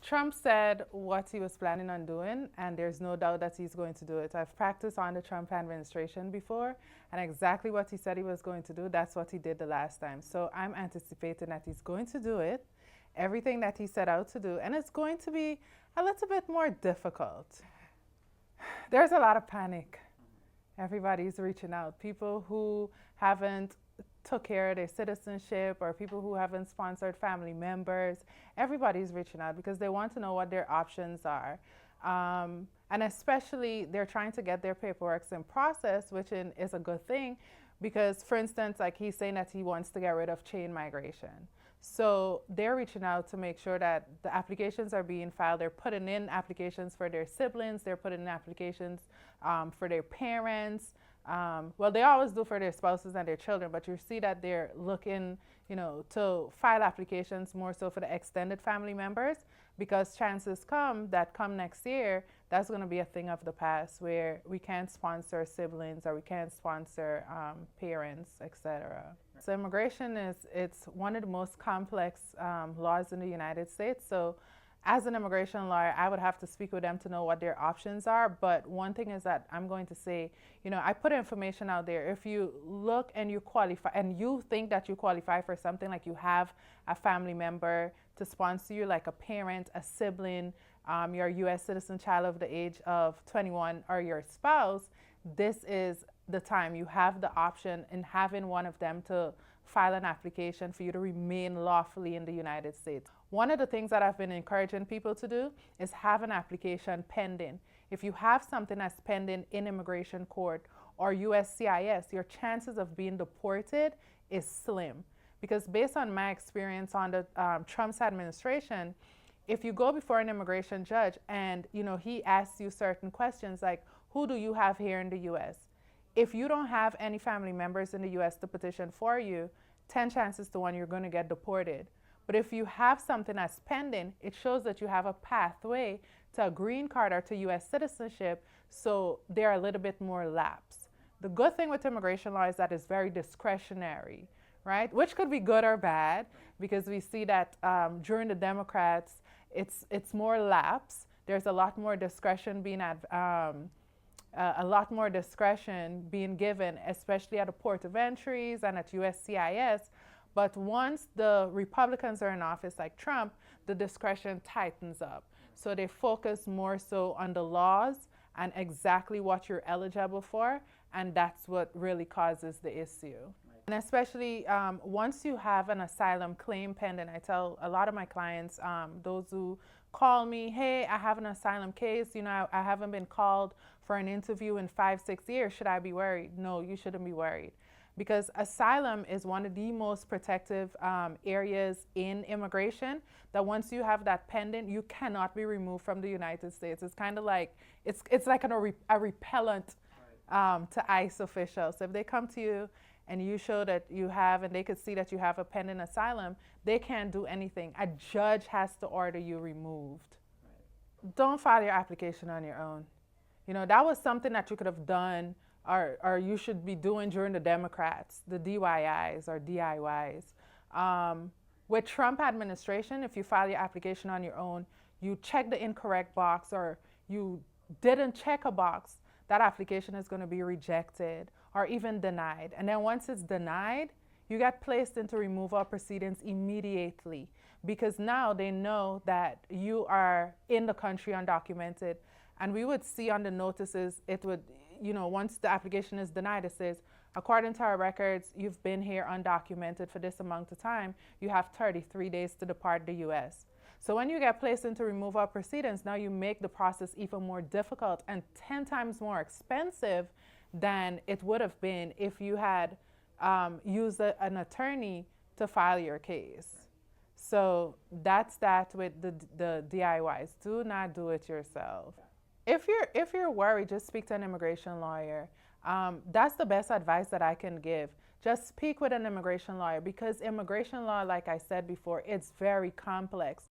Trump said what he was planning on doing, and there's no doubt that he's going to do it. I've practiced on the Trump administration before, and exactly what he said he was going to do, that's what he did the last time. So I'm anticipating that he's going to do it, everything that he set out to do, and it's going to be a little bit more difficult. There's a lot of panic. Everybody's reaching out. People who haven't took care of their citizenship, or people who haven't sponsored family members, everybody's reaching out because they want to know what their options are. And especially they're trying to get their paperwork in process, which is a good thing because, for instance, like he's saying that he wants to get rid of chain migration. So they're reaching out to make sure that the applications are being filed. They're putting in applications for their siblings. They're putting in applications for their parents. Well, they always do for their spouses and their children, but you see that they're looking, to file applications more so for the extended family members, because chances come next year, that's going to be a thing of the past where we can't sponsor siblings or we can't sponsor parents, etc. So immigration it's one of the most complex laws in the United States. So as an immigration lawyer, I would have to speak with them to know what their options are. But one thing is that I'm going to say, I put information out there. If you look and you qualify and you think that you qualify for something, like you have a family member to sponsor you, like a parent, a sibling, your U.S. citizen child of the age of 21, or your spouse, this is the time. You have the option in having one of them to file an application for you to remain lawfully in the United States. One of the things that I've been encouraging people to do is have an application pending. If you have something that's pending in immigration court or USCIS, your chances of being deported is slim. Because based on my experience on the Trump's administration, if you go before an immigration judge and he asks you certain questions like, who do you have here in the U.S.? If you don't have any family members in the U.S. to petition for you, 10 chances to 1 you're going to get deported. But if you have something that's pending, it shows that you have a pathway to a green card or to U.S. citizenship, so they're a little bit more lapse. The good thing with immigration law is that it's very discretionary, right? Which could be good or bad, because we see that during the Democrats, it's more lapse. There's a lot more discretion being given, especially at the port of entries and at USCIS. But once the Republicans are in office, like Trump, the discretion tightens up. So they focus more so on the laws and exactly what you're eligible for, and that's what really causes the issue. And especially once you have an asylum claim pending, I tell a lot of my clients, those who call me, hey, I have an asylum case, I haven't been called for an interview in 5-6 years, should I be worried? No, you shouldn't be worried. Because asylum is one of the most protective areas in immigration, that once you have that pending, you cannot be removed from the United States. It's kind of like, it's like a repellent to ICE officials. So if they come to you and you show that you have, and they could see that you have a pending asylum, they can't do anything. A judge has to order you removed. Don't file your application on your own. That was something that you could have done, or you should be doing during the Democrats, the DYIs or DIYs. With Trump administration, if you file your application on your own, you check the incorrect box or you didn't check a box, that application is going to be rejected or even denied. And then once it's denied, you get placed into removal proceedings immediately, because now they know that you are in the country undocumented. And we would see on the notices, it would, once the application is denied, it says, according to our records, you've been here undocumented for this amount of time. You have 33 days to depart the U.S. So when you get placed into removal proceedings, now you make the process even more difficult and 10 times more expensive than it would have been if you had used an attorney to file your case. So that's that with the DIYs. Do not do it yourself. If you're worried, just speak to an immigration lawyer. That's the best advice that I can give. Just speak with an immigration lawyer, because immigration law, like I said before, it's very complex.